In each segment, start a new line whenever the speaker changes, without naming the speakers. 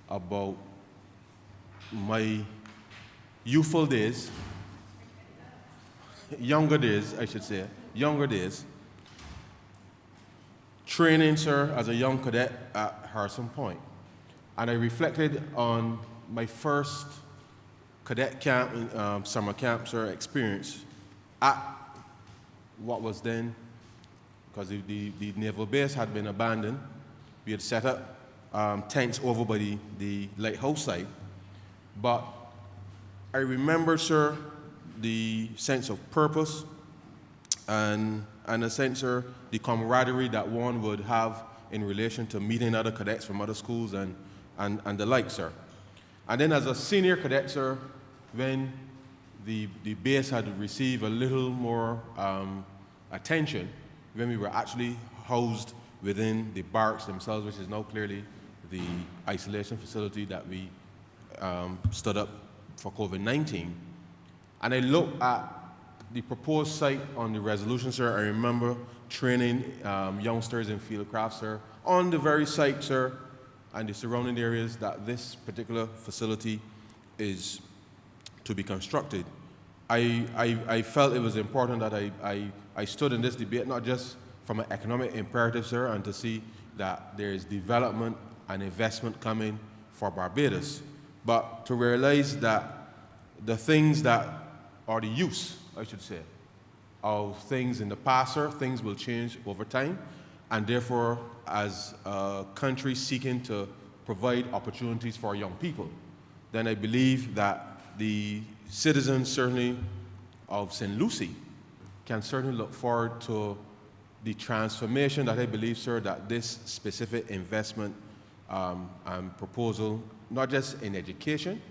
about my youthful days, younger days, I should say, younger days, training, sir, as a young cadet at Harrison Point. And I reflected on my first cadet camp, summer camp, sir, experience at what was then, because the naval base had been abandoned, we had set up tents over by the lighthouse site. But I remember, sir, the sense of purpose and a sense, sir, the camaraderie that one would have in relation to meeting other cadets from other schools and the like, sir. And then as a senior cadet, sir, when the base had received a little more attention, when we were actually housed within the barracks themselves, which is now clearly the isolation facility that we stood up for COVID-19. And I looked at the proposed site on the resolution, sir. I remember training youngsters in fieldcraft, sir, on the very site, sir, and the surrounding areas that this particular facility is to be constructed. I felt it was important that I stood in this debate, not just from an economic imperative, sir, and to see that there is development and investment coming for Barbados, but to realize that the things that are the use, I should say, of things in the past, sir, things will change over time, and therefore, as a country seeking to provide opportunities for young people, then I believe that the citizens, certainly, of St. Lucie can certainly look forward to the transformation that I believe, sir, that this specific investment and proposal, not just in education,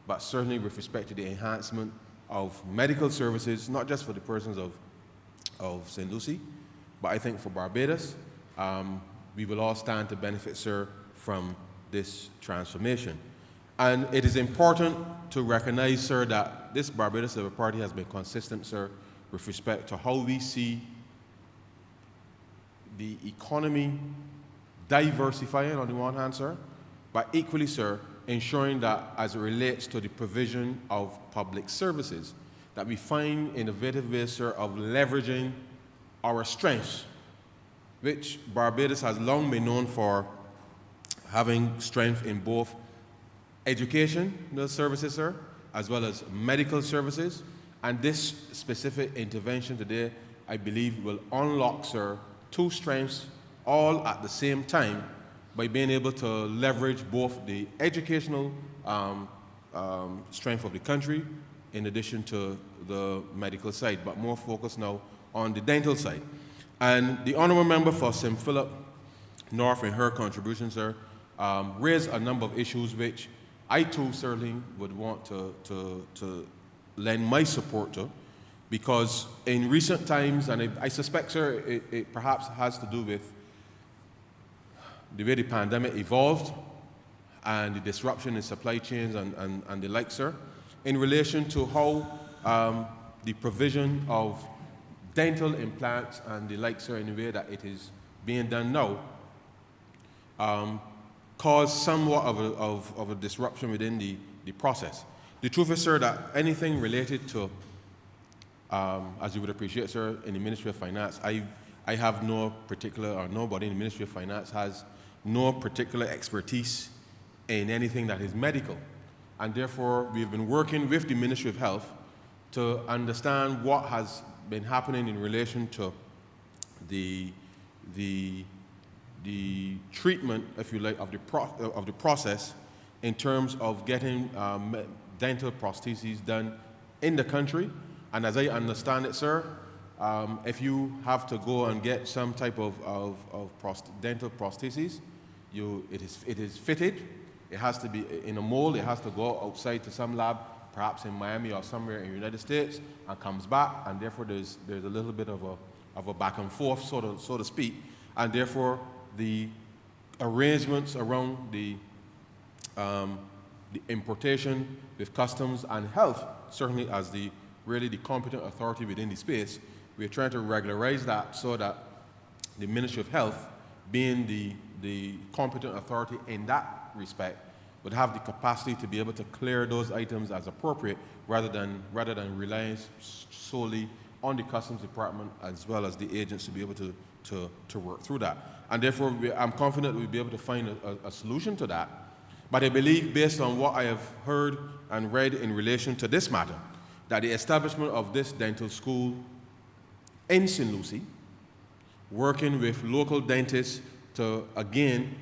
but certainly with respect to the enhancement of medical services, not just for the persons of St. Lucie, but I think for Barbados, we will all stand to benefit, sir, from this transformation. And it is important to recognize, sir, that this Barbados Labour Party has been consistent, sir, with respect to how we see the economy diversifying on the one hand, sir, but equally, sir, ensuring that as it relates to the provision of public services, that we find innovative ways, sir, of leveraging our strengths, which Barbados has long been known for having strength in both education services, sir, as well as medical services. And this specific intervention today, I believe, will unlock, sir, two strengths all at the same time by being able to leverage both the educational strength of the country in addition to the medical side, but more focused now on the dental side. And the Honourable Member for St. Philip North, in her contribution, sir, raised a number of issues which I too certainly would want to lend my support to, because in recent times, and I suspect, sir, it perhaps has to do with the way the pandemic evolved and the disruption in supply chains and the like, sir, in relation to how the provision of dental implants and the like, sir, in the way that it is being done now, caused somewhat of a disruption within the process. The truth is, sir, that anything related to, as you would appreciate, sir, in the Ministry of Finance, I have no particular, or nobody in the Ministry of Finance has no particular expertise in anything that is medical. And therefore, we've been working with the Ministry of Health to understand what has been happening in relation to the treatment, if you like, of the process in terms of getting dental prostheses done in the country. And as I understand it, sir, if you have to go and get some type of dental prostheses, it is fitted. It has to be in a mold. It has to go outside to some lab, perhaps in Miami or somewhere in the United States, and comes back. And therefore, there's a little bit of a back and forth, so to speak. And therefore, the arrangements around the importation with customs and health, certainly as really the competent authority within the space, we're trying to regularize that so that the Ministry of Health, being the competent authority in that respect, would have the capacity to be able to clear those items as appropriate rather than relying solely on the Customs Department as well as the agents to be able to work through that. And therefore, I'm confident we'll be able to find a solution to that. But I believe, based on what I have heard and read in relation to this matter, that the establishment of this dental school in St. Lucie, working with local dentists to, again,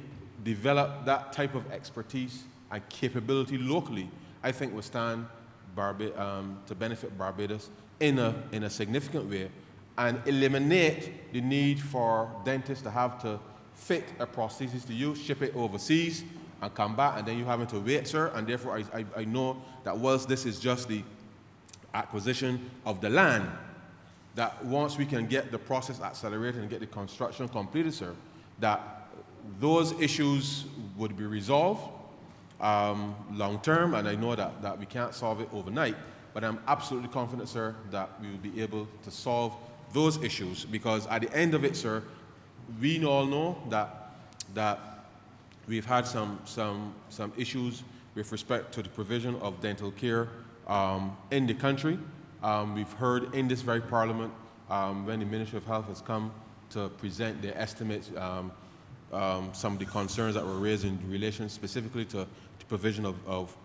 develop that type of expertise and capability locally, I think will stand to benefit Barbados in a significant way and eliminate the need for dentists to have to fit a prosthesis to you, ship it overseas, and come back, and then you having to wait, sir. And therefore, I know that whilst this is just the acquisition of the land, that once we can get the process accelerated and get the construction completed, sir, that those issues would be resolved long term, and I know that we can't solve it overnight, but I'm absolutely confident, sir, that we will be able to solve those issues, because at the end of it, sir, we all know that we've had some issues with respect to the provision of dental care in the country. We've heard in this very Parliament when the Ministry of Health has come to present their estimates, some of the concerns that were raised in relation specifically to the provision of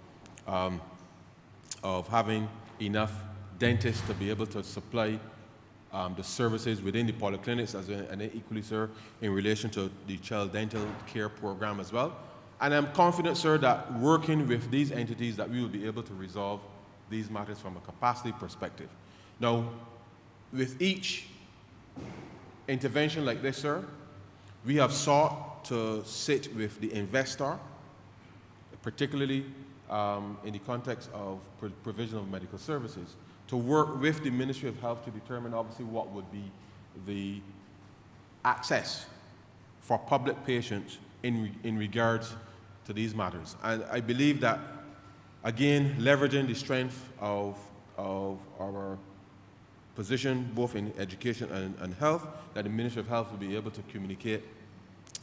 having enough dentists to be able to supply the services within the polyclinics, and then equally, sir, in relation to the child dental care program as well. And I'm confident, sir, that working with these entities that we will be able to resolve these matters from a capacity perspective. Now, with each intervention like this, sir, we have sought to sit with the investor, particularly in the context of provision of medical services, to work with the Ministry of Health to determine obviously what would be the access for public patients in regards to these matters. And I believe that, again, leveraging the strength of our position both in education and health, that the Ministry of Health will be able to communicate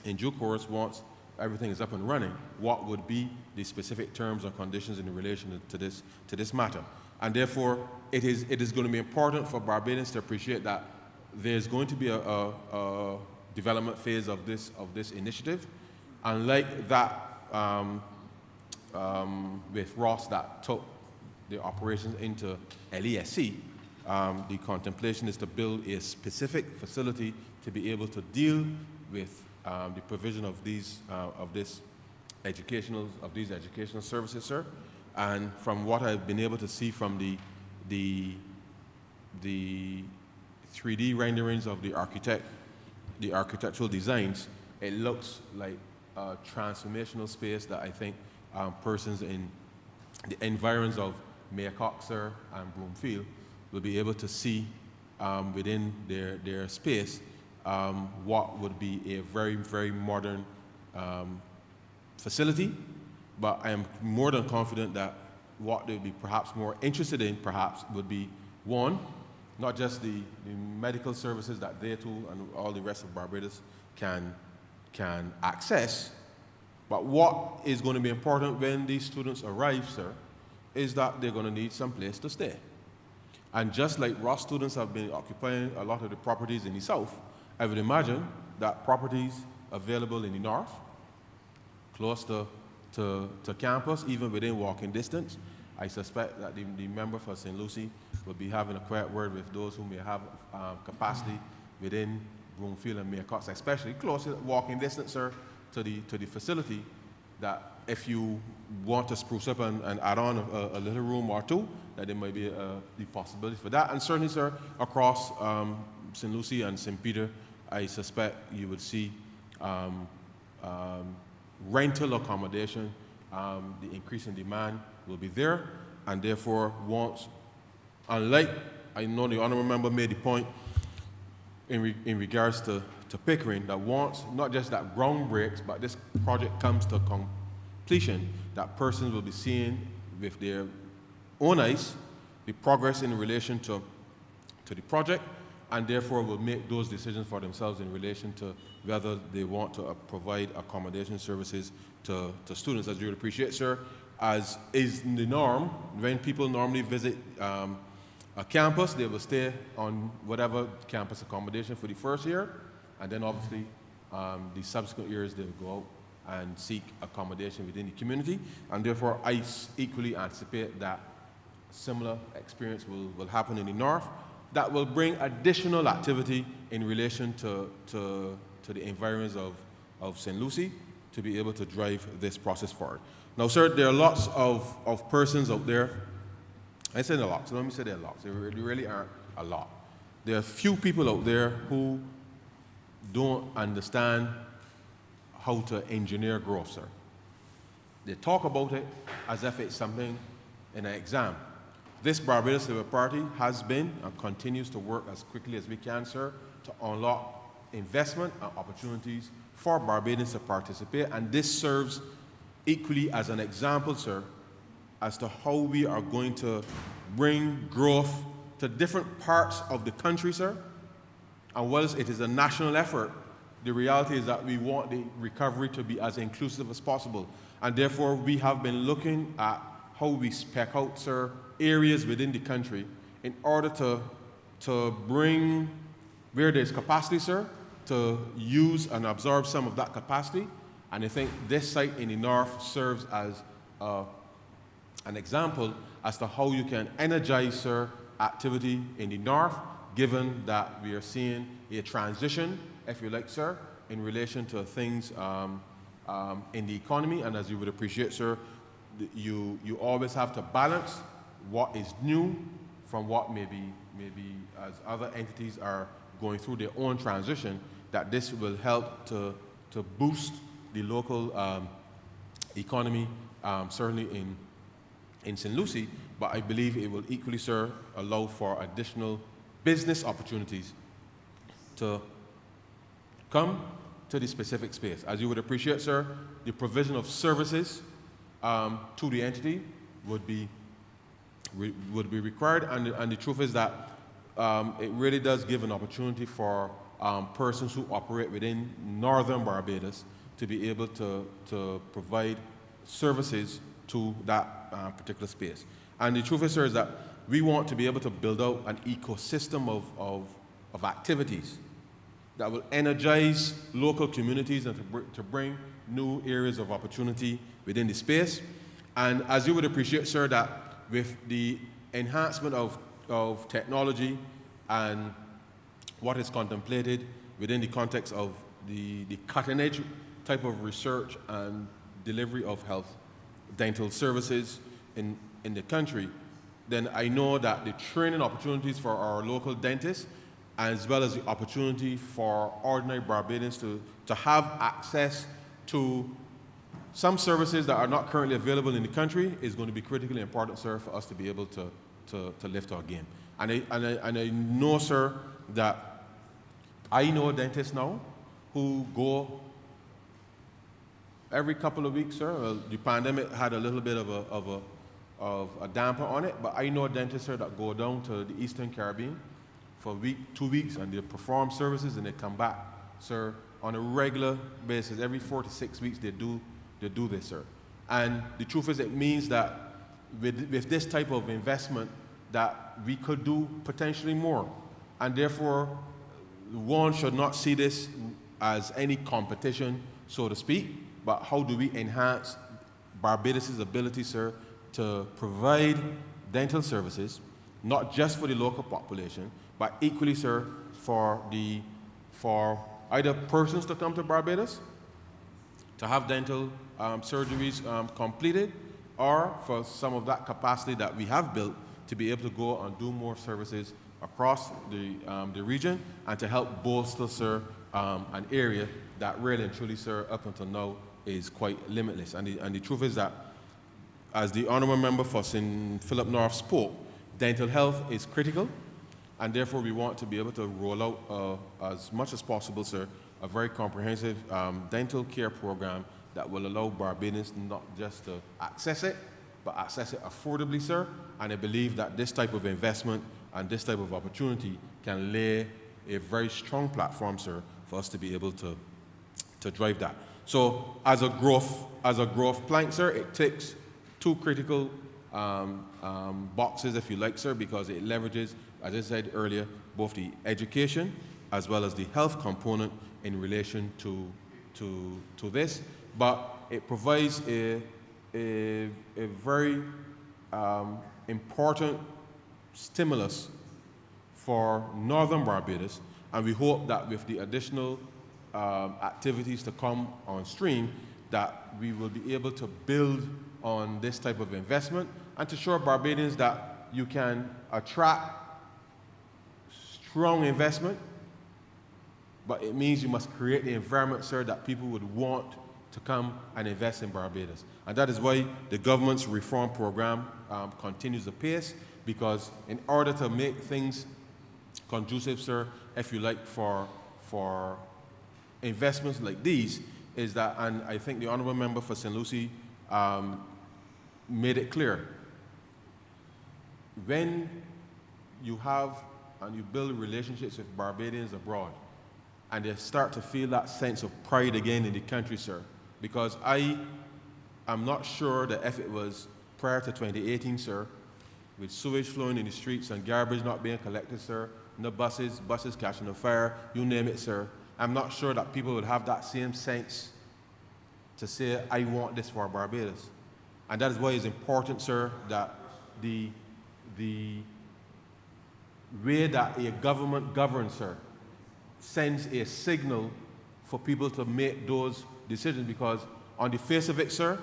in due course once everything is up and running, what would be the specific terms or conditions in relation to this matter. And therefore, it is going to be important for Barbadians to appreciate that there's going to be a development phase of this initiative, unlike that with Ross that took the operations into LESC. The contemplation is to build a specific facility to be able to deal with the provision of these educational services, sir. And from what I've been able to see from the 3D renderings of the architectural designs, it looks like a transformational space that I think persons in the environs of Maycock, sir, and Broomfield will be able to see within their space what would be a very, very modern facility. But I am more than confident that what they'll be perhaps more interested in would be, one, not just the medical services that they too and all the rest of Barbados can access, but what is going to be important when these students arrive, sir, is that they're going to need some place to stay. And just like Ross students have been occupying a lot of the properties in the south, I would imagine that properties available in the north, close to campus, even within walking distance, I suspect that the member for St. Lucie will be having a quiet word with those who may have capacity within Broomfield and Maycock, especially close walking distance, sir, to the facility, that if you want to spruce up and add on a little room or two, that there might be the possibility for that. And certainly, sir, across St. Lucie and St. Peter, I suspect you would see rental accommodation. The increase in demand will be there, and therefore, once, unlike, I know the honourable member made the point in regards to Pickering, that once, not just that ground breaks, but this project comes to completion, that persons will be seeing with their own eyes the progress in relation to the project, and therefore will make those decisions for themselves in relation to whether they want to provide accommodation services to students. As you would appreciate, sir, as is the norm, when people normally visit a campus, they will stay on whatever campus accommodation for the first year, and then obviously the subsequent years they will go out and seek accommodation within the community, and therefore I equally anticipate that similar experience will happen in the north. That will bring additional activity in relation to the environs of St. Lucie to be able to drive this process forward. Now, sir, there are lots of persons out there. I said a lot, so let me say there are lots. There really aren't a lot. There are few people out there who don't understand how to engineer growth, sir. They talk about it as if it's something in an exam. This Barbados Labour Party has been and continues to work as quickly as we can, sir, to unlock investment and opportunities for Barbadians to participate, and this serves equally as an example, sir, as to how we are going to bring growth to different parts of the country, sir. And whilst it is a national effort, the reality is that we want the recovery to be as inclusive as possible. And therefore, we have been looking at how we spec out, sir, areas within the country in order to bring, where there's capacity, sir, to use and absorb some of that capacity. And I think this site in the north serves as an example as to how you can energize, sir, activity in the north, given that we are seeing a transition, if you like, sir, in relation to things in the economy. And as you would appreciate, sir, you always have to balance what is new from what maybe as other entities are going through their own transition, that this will help to boost the local economy, certainly in St. Lucie, but I believe it will equally, sir, allow for additional business opportunities to come to the specific space. As you would appreciate, sir, the provision of services to the entity would be required, and the truth is that it really does give an opportunity for persons who operate within northern Barbados to be able to provide services to that particular space. And the truth is, sir, is that we want to be able to build out an ecosystem of activities that will energize local communities and to bring new areas of opportunity within the space. And as you would appreciate, sir, that with the enhancement of technology and what is contemplated within the context of the cutting edge type of research and delivery of health dental services in the country, then I know that the training opportunities for our local dentists, as well as the opportunity for ordinary Barbadians to have access to some services that are not currently available in the country, is going to be critically important, sir, for us to be able to lift our game. And I know, sir, that I know dentists now who go every couple of weeks, sir. Well, the pandemic had a little bit of a damper on it, but I know dentists, sir, that go down to the Eastern Caribbean for a week, 2 weeks, and they perform services and they come back, sir, on a regular basis. Every 4 to 6 weeks they do this, sir. And the truth is, it means that with this type of investment that we could do potentially more. And therefore, one should not see this as any competition, so to speak, but how do we enhance Barbados' ability, sir, to provide dental services, not just for the local population, but equally, sir, for either persons to come to Barbados to have dental surgeries completed, or for some of that capacity that we have built to be able to go and do more services across the region, and to help bolster, sir, an area that really and truly, sir, up until now is quite limitless. And the truth is that, as the Honourable Member for St. Philip North spoke, dental health is critical, and therefore we want to be able to roll out as much as possible, sir, a very comprehensive dental care program that will allow Barbadians not just to access it, but access it affordably, sir. And I believe that this type of investment and this type of opportunity can lay a very strong platform, sir, for us to be able to drive that. So as a growth plank, sir, it ticks two critical boxes, if you like, sir, because it leverages, as I said earlier, both the education as well as the health component in relation to this. But it provides a very important stimulus for Northern Barbados, and we hope that with the additional activities to come on stream, that we will be able to build on this type of investment and to show Barbadians that you can attract strong investment, but it means you must create the environment, sir, that people would want to come and invest in Barbados. And that is why the government's reform program continues apace, because in order to make things conducive, sir, if you like, for investments like these, is that, and I think the Honourable Member for St. Lucie made it clear, when you have and you build relationships with Barbadians abroad, and they start to feel that sense of pride again in the country, sir, because I am not sure that if it was prior to 2018, sir, with sewage flowing in the streets and garbage not being collected, sir, no buses catching a fire, you name it, sir, I'm not sure that people would have that same sense to say, I want this for Barbados. And that is why it's important, sir, that the way that a government governs, sir, sends a signal for people to make those decisions, because on the face of it, sir,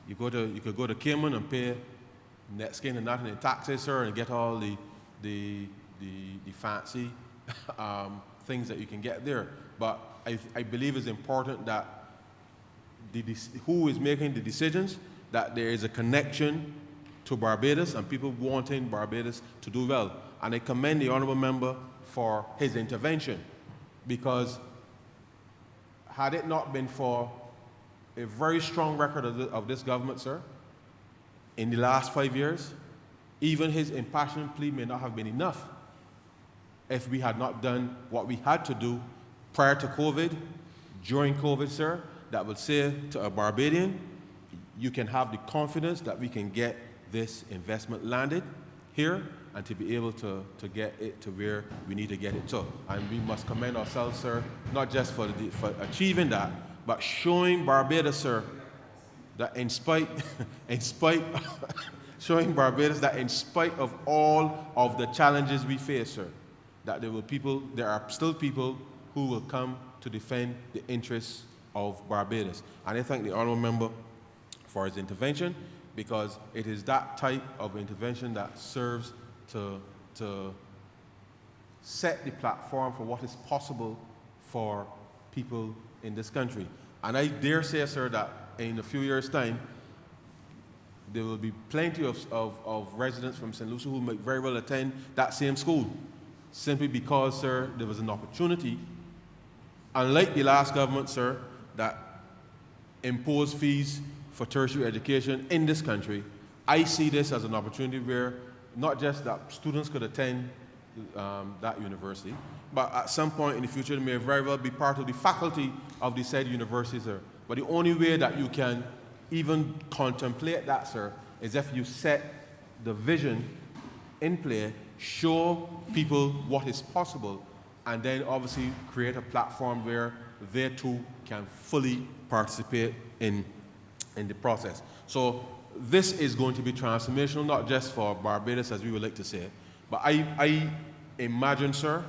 you could go to Cayman and pay net skin and nothing in taxes, sir, and get all the fancy things that you can get there. But I believe it's important that who is making the decisions, that there is a connection to Barbados and people wanting Barbados to do well. And I commend the Honourable Member for his intervention, because had it not been for a very strong record of this government, sir, in the last 5 years, even his impassioned plea may not have been enough if we had not done what we had to do prior to COVID, during COVID, sir, that would say to a Barbadian, you can have the confidence that we can get this investment landed here and to be able to get it to where we need to get it to. And we must commend ourselves, sir, not just for achieving that, but showing Barbados, sir, that in spite showing Barbados that in spite of all of the challenges we face, sir, that there are still people who will come to defend the interests of Barbados. And I thank the Honourable Member for his intervention, because it is that type of intervention that serves to set the platform for what is possible for people in this country. And I dare say, sir, that in a few years' time, there will be plenty of residents from St. Lucie who might very well attend that same school, simply because, sir, there was an opportunity, unlike the last government, sir, that imposed fees for tertiary education in this country. I see this as an opportunity where not just that students could attend that university, but at some point in the future they may very well be part of the faculty of the said university, sir. But the only way that you can even contemplate that, sir, is if you set the vision in play, show people what is possible, and then obviously create a platform where they too can fully participate in the process. So this is going to be transformational, not just for Barbados, as we would like to say, but I imagine, sir,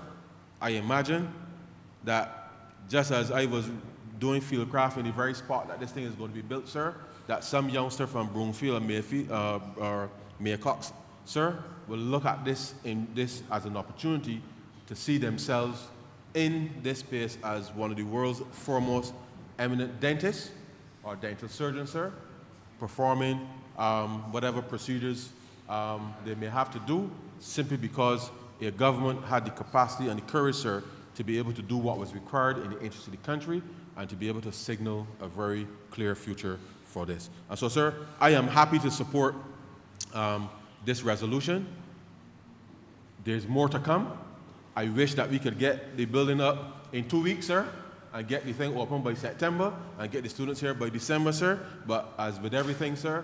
that just as I was doing fieldcraft in the very spot that this thing is going to be built, sir, that some youngster from Broomfield or Maycox, sir, will look at this as an opportunity to see themselves in this space as one of the world's foremost eminent dentists or dental surgeons, sir, performing whatever procedures they may have to do, simply because a government had the capacity and the courage, sir, to be able to do what was required in the interest of the country and to be able to signal a very clear future for this. And so, sir, I am happy to support this resolution. There's more to come. I wish that we could get the building up in 2 weeks, sir, and get the thing open by September and get the students here by December, sir. But as with everything, sir,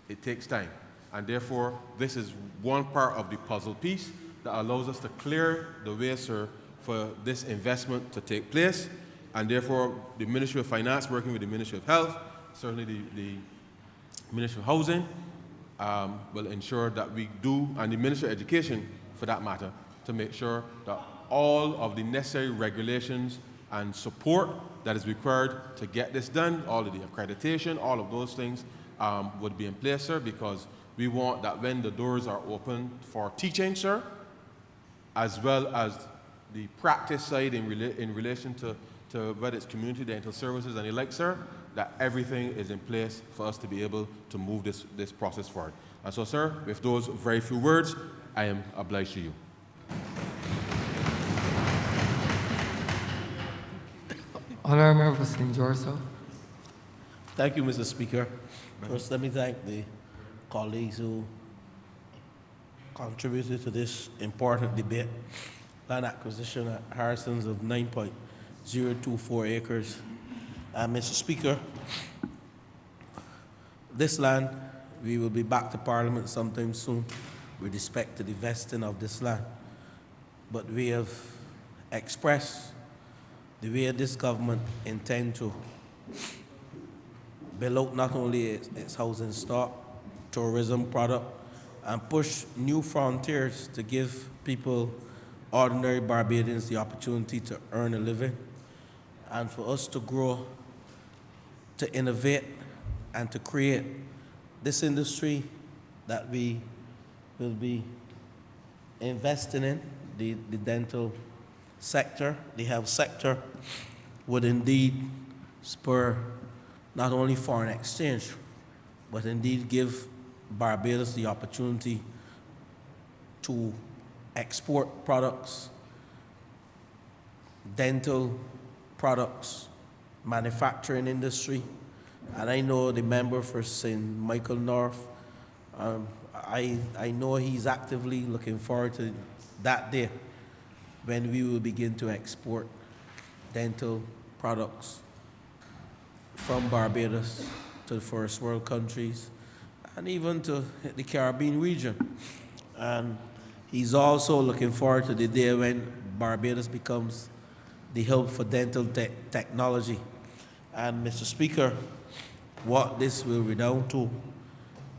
it takes time. And therefore, this is one part of the puzzle piece that allows us to clear the way, sir, for this investment to take place. And therefore, the Ministry of Finance, working with the Ministry of Health, certainly the Ministry of Housing, will ensure that we do, and the Ministry of Education, for that matter, to make sure that all of the necessary regulations and support that is required to get this done, all of the accreditation, all of those things would be in place, sir, because we want that when the doors are open for teaching, sir, as well as the practice side in relation to whether it's community dental services and the like, sir, that everything is in place for us to be able to move this process forward. And so, sir, with those very few words, I am obliged to you.
Honourable for St. George, sir.
Thank you, Mr. Speaker. First, let me thank the colleagues who contributed to this important debate. Land acquisition at Harrison's of 9.024 acres. Mr. Speaker, this land, we will be back to Parliament sometime soon with respect to the vesting of this land. But we have expressed the way this government intends to build out not only its housing stock, tourism product, and push new frontiers to give people, ordinary Barbadians, the opportunity to earn a living, and for us to grow, to innovate, and to create this industry that we will be investing in, the dental sector, the health sector, would indeed spur not only foreign exchange, but indeed give Barbados the opportunity to export products, dental products, manufacturing industry. And I know the member for St. Michael North, I know he's actively looking forward to that day when we will begin to export dental products from Barbados to the first world countries and even to the Caribbean region. And he's also looking forward to the day when Barbados becomes the hub for dental technology. And Mr. Speaker, what this will redound to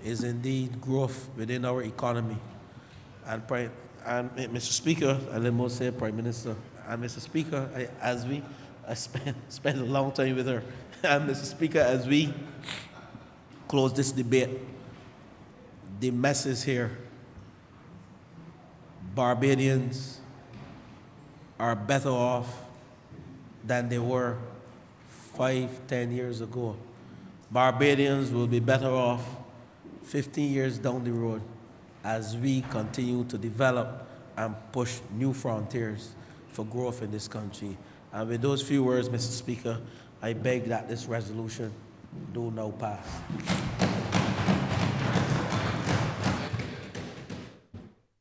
is indeed growth within our economy. And Mr. Speaker, and let me say Prime Minister, and Mr. Speaker, I spent a long time with her. And Mr. Speaker, as we close this debate, the message here, Barbadians are better off than they were 5-10 years ago. Barbadians will be better off 15 years down the road as we continue to develop and push new frontiers for growth in this country. And with those few words, Mr. Speaker, I beg that this resolution do now pass.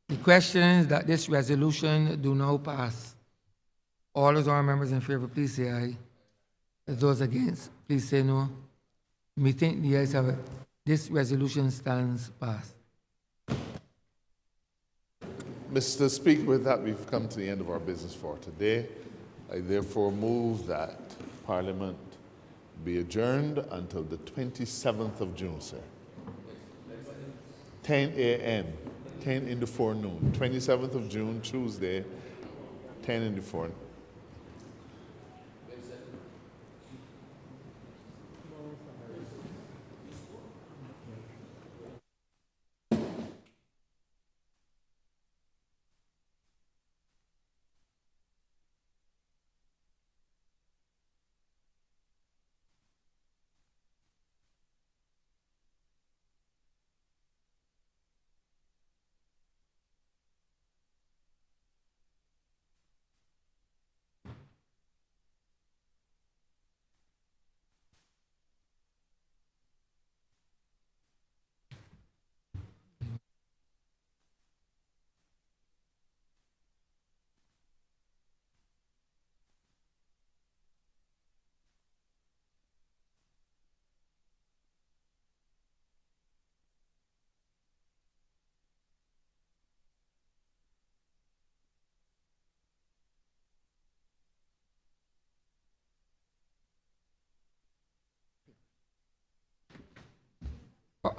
The question is that this resolution do now pass. All those honourable members in favour, please say aye. Those against, please say no. Me think the ayes have it. This resolution stands passed.
Mr. Speaker, with that, we've come to the end of our business for today. I therefore move that Parliament be adjourned until the 27th of June, sir. 10 a.m., 10 in the forenoon. 27th of June, Tuesday, 10 in the forenoon.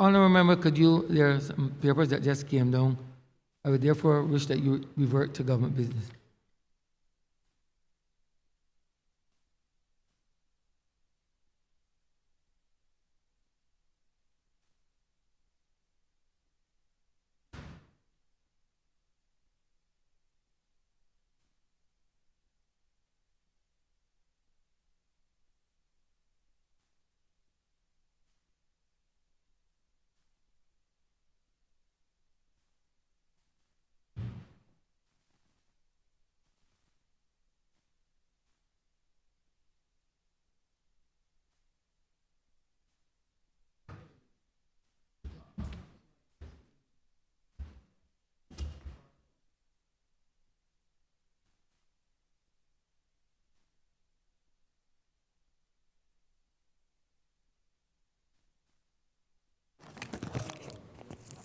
Honourable member, there are some papers that just came down. I would therefore wish that you revert to government business.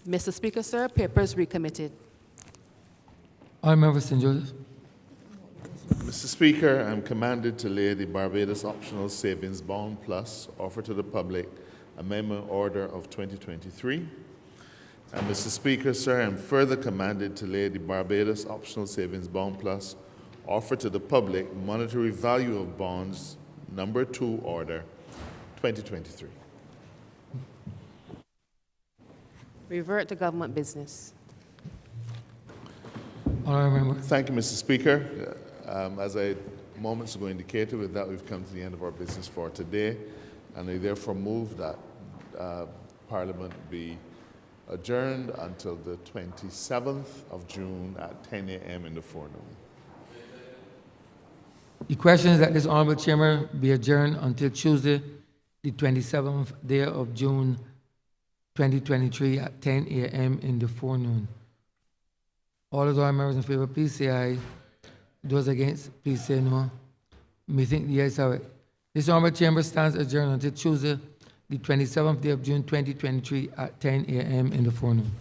Mr. Speaker, sir, papers recommitted.
Honourable member St. Joseph.
Mr. Speaker, I'm commanded to lay the Barbados Optional Savings Bond Plus offer to the public amendment order of 2023. And Mr. Speaker, sir, I'm further commanded to lay the Barbados Optional Savings Bond Plus offer to the public monetary value of bonds number 2 order 2023.
Revert to government business.
Honourable member.
Thank you, Mr. Speaker. As I moments ago indicated, with that we've come to the end of our business for today, and I therefore move that Parliament be adjourned until the 27th of June at 10 a.m. in the forenoon.
The question is that this honourable chamber be adjourned until Tuesday, the 27th day of June 2023 at 10 a.m. in the forenoon. All those honourable members in favour, please say aye. Those against, please say no. Methinks the ayes have it. This honourable chamber stands adjourned until Tuesday, the 27th day of June 2023 at 10 a.m. in the forenoon.